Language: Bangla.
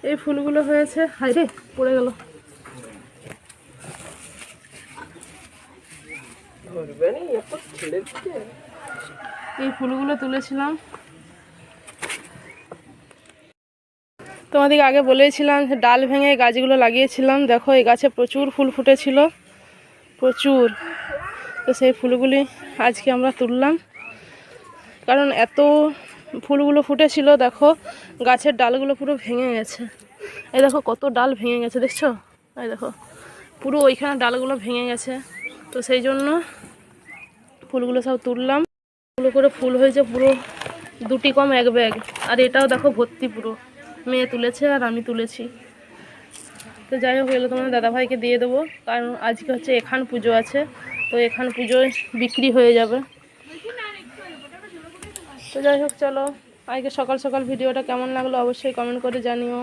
এই ফুলগুলো হয়েছে, হাই রে পড়ে গেল। এই ফুলগুলো তুলেছিলাম, তোমাদেরকে আগে বলেছিলাম যে ডাল ভেঙে গাছগুলো লাগিয়েছিলাম। দেখো এই গাছে প্রচুর ফুল ফুটেছিল, প্রচুর। তো সেই ফুলগুলি আজকে আমরা তুললাম, কারণ এত ফুলগুলো ফুটেছিল। দেখো গাছের ডালগুলো পুরো ভেঙে গেছে, এই দেখো কত ডাল ভেঙে গেছে, দেখছো? এই দেখো পুরো ওইখানে ডালগুলো ভেঙে গেছে। তো সেই জন্য ফুলগুলো সব তুললাম। ফুল করে ফুল হয়েছে পুরো 2টি কম 1 ব্যাগ। আর এটাও দেখো ভর্তি পুরো, মেয়ে তুলেছে আর আমি তুলেছি। তো যাই হোক, এগুলো তোমাদের দাদাভাইকে দিয়ে দেবো, কারণ আজকে হচ্ছে এখান পুজো আছে। তো এখান পুজোয় বিক্রি হয়ে যাবে। তো যাই হোক, চলো আজকে সকাল সকাল ভিডিওটা কেমন লাগলো অবশ্যই কমেন্ট করে জানিও।